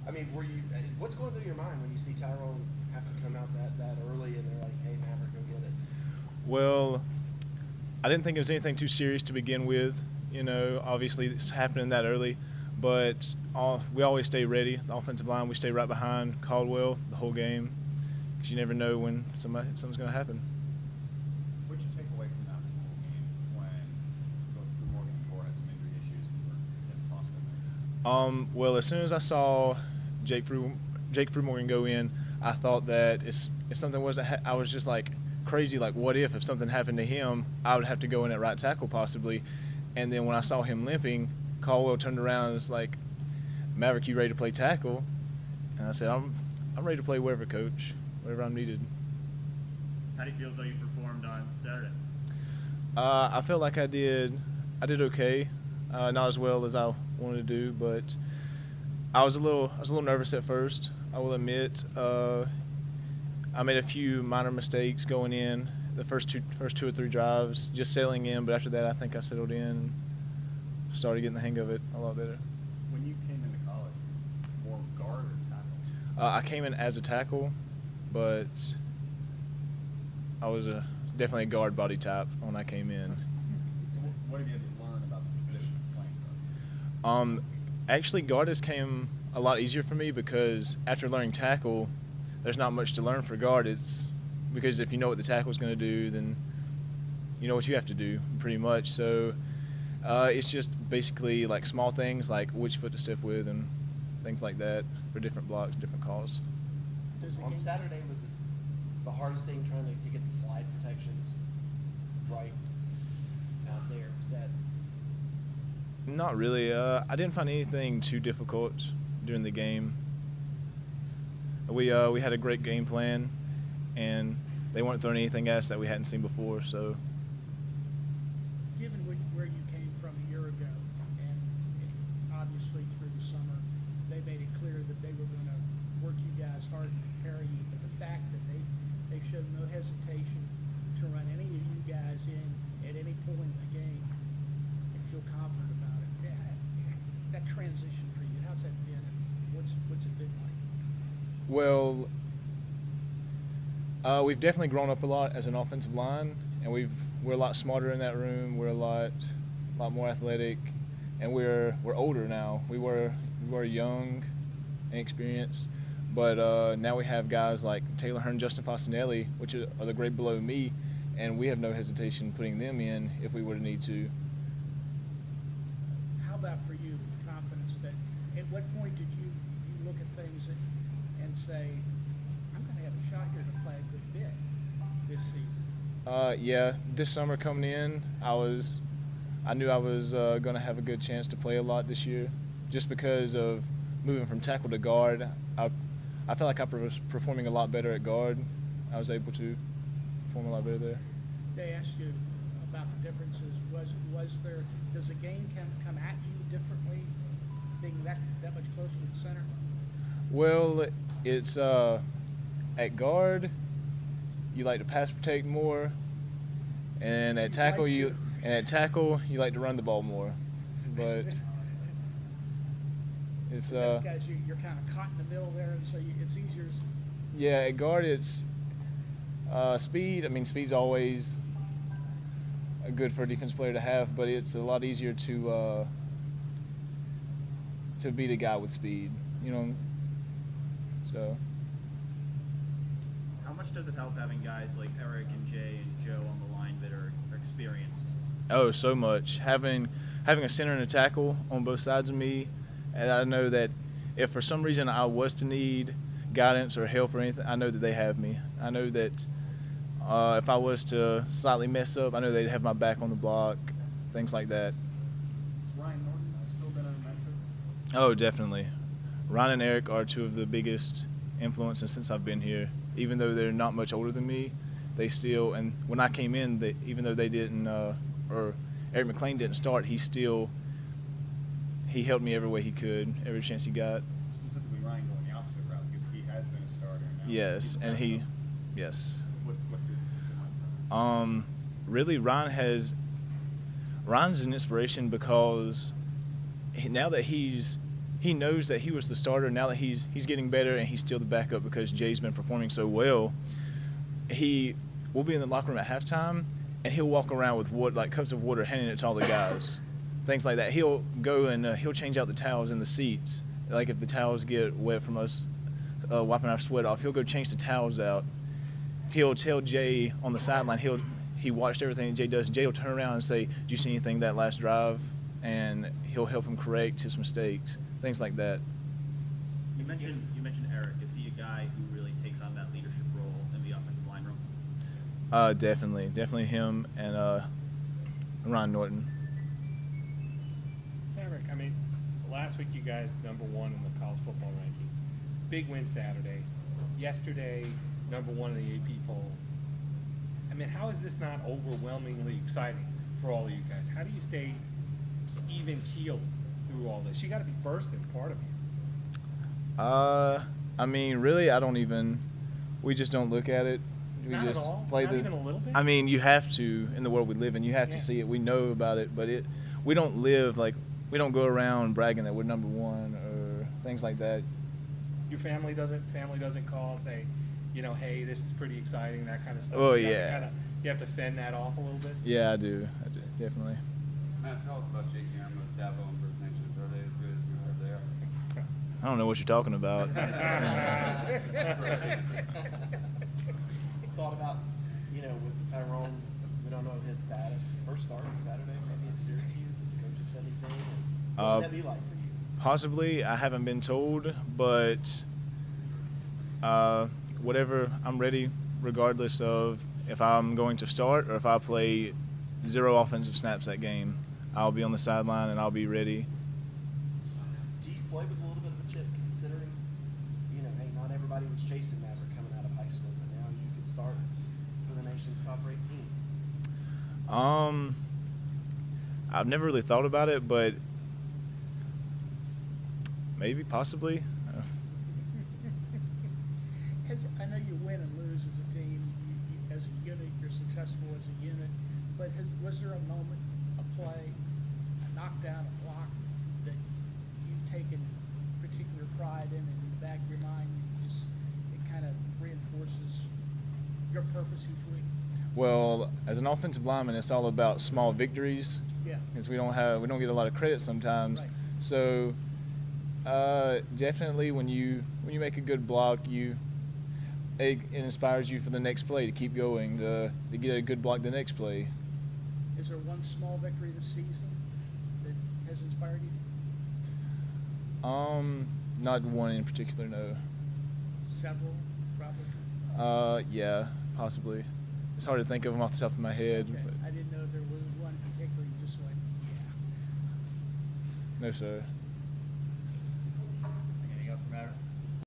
I mean, what's going through your mind when you see Tyrone have to come out that early and they're like, hey, Maverick, go get it? Well, I didn't think it was anything too serious to begin with. Obviously it's happening that early, but we always stay ready. The offensive line, we stay right behind Caldwell the whole game because you never know when something's going to happen. What did you take away from that whole game when both Frew Morgan and Core had some injury issues and were getting tossed in there? Well, as soon as I saw Jake Frew Morgan go in, I thought that if something was I was just like crazy, like what if something happened to him, I would have to go in at right tackle possibly. And then when I saw him limping, Caldwell turned around and was like, Maverick, you ready to play tackle? And I said, I'm ready to play wherever, coach, wherever I'm needed. How do you feel as though you performed on Saturday? I felt like I did okay, not as well as I wanted to do, but I was a little nervous at first. I will admit. I made a few minor mistakes going in the first two or three drives, just sailing in. But after that, I think I settled in, started getting the hang of it a lot better. When you came into college, more guard or tackle? I came in as a tackle, but I was definitely a guard body type when I came in. So what have you had to learn about the position of playing guard? Actually, guard has came a lot easier for me because after learning tackle, there's not much to learn for guard. It's because if you know what the tackle is going to do, then you know what you have to do pretty much. So it's just basically like small things like which foot to step with and things like that for different blocks, different calls. On Saturday, was it the hardest thing trying to get the slide protections right out there? Was that? Not really. I didn't find anything too difficult during the game. We had a great game plan, and they weren't throwing anything at us that we hadn't seen before. So, given where you came from a year ago, and obviously through the summer, they made it clear that they were going to work you guys hard and prepare you. But the fact that they showed no hesitation to run any of you guys in at any point in the game and feel confident about it. That transition for you, how's that been? And what's it been like? well, we've definitely grown up a lot as an offensive line, and we're a lot smarter in that room. We're a lot more athletic, and we're older now. We were young and experienced, but now we have guys like Taylor Hearn, Justin Fasanelli, which are the grade below me, and we have no hesitation putting them in if we were to need to. How about for you, the confidence that at what point did you look at things and say, I'm going to have a shot here to play a good bit this season? Yeah, this summer coming in, I knew I was going to have a good chance to play a lot this year, just because of moving from tackle to guard. I felt like I was performing a lot better at guard. I was able to perform a lot better there. They asked you about the differences. Does the game come at you differently, being that much closer to the center? Well, it's at guard, you like to pass protect more, and at tackle you like to run the ball more. But it's because you're kind of caught in the middle there, and so it's easier. Yeah, at guard it's speed. I mean, speed's always good for a defense player to have, but it's a lot easier to beat a guy with speed. So. How much does it help having guys like Eric and Jay and Joe on the line that are experienced? Oh, so much. Having a center and a tackle on both sides of me, and I know that if for some reason I was to need guidance or help or anything, I know that they have me. I know that if I was to slightly mess up, I know they'd have my back on the block, things like that. Has Ryan Norton still been a mentor? Oh, definitely. Ryan and Eric are two of the biggest influences since I've been here. Even though they're not much older than me, they still, and when I came in, even though they didn't, or Eric McLean didn't start, he helped me every way he could, every chance he got. Specifically Ryan going the opposite route because he has been a starter now. Yes, and yes. What's it been like? Really, Ryan's an inspiration because now that he's he knows that he was the starter. Now that he's getting better and he's still the backup because Jay's been performing so well, we'll be in the locker room at halftime, and he'll walk around with cups of water, handing it to all the guys, things like that. He'll go and he'll change out the towels in the seats. Like if the towels get wet from us wiping our sweat off, he'll go change the towels out. He'll tell Jay on the sideline. He watched everything that Jay does. Jay will turn around and say, "Do you see anything that last drive?" And he'll help him correct his mistakes, things like that. You mentioned Eric. Is he a guy who really takes on that leadership role in the offensive line room? Definitely him and Ryan Norton. Maverick, I mean, last week you guys #1 in the college football rankings. Big win Saturday. Yesterday, #1 in the AP poll. I mean, how is this not overwhelmingly exciting for all of you guys? How do you stay even keeled through all this? You got to be bursting, part of you. I mean, really, we just don't look at it. We Not just at all? play Not even a little bit? I mean, you have to in the world we live in. You have to Yeah. see it. We know about it, but we don't live we don't go around bragging that we're #1 or things like that. Your family doesn't call and say, hey, this is pretty exciting, that kind of stuff. Oh, You yeah. you have to fend that off a little bit. Yeah, I do, definitely. Matt, tell us about Jake Gamma's Dabo impersonations. Are they as good as we heard they are? I don't know what you're talking about. Thought about, with Tyrone, we don't know his status. First start Saturday, maybe in Syracuse. If the coach said anything. What would that be like for you? Possibly, I haven't been told, but whatever, I'm ready regardless of if I'm going to start or if I play 0 offensive snaps that game. I'll be on the sideline and I'll be ready. Do you play with a little bit of a chip considering, hey, not everybody was chasing Maverick coming out of high school, but now you could start for the nation's top-ranked team? I've never really thought about it, but maybe, possibly. I know you win and lose as a team, as a unit, you're successful as a unit, but was there a moment, a play, a knockdown, a block that you've taken particular pride in, and in the back of your mind, it kind of reinforces your purpose each week? Well, as an offensive lineman, it's all about small victories. Yeah. Because we don't get a lot of credit sometimes. Right. So definitely when you make a good block, it inspires you for the next play to keep going, to get a good block the next play. Is there one small victory this season that has inspired you? Not one in particular, no. Several, probably? Yeah, possibly. It's hard to think of them off the top of my head. Okay. But I didn't know if there was one particular you just went, yeah. no, sir. Anything else for Maverick?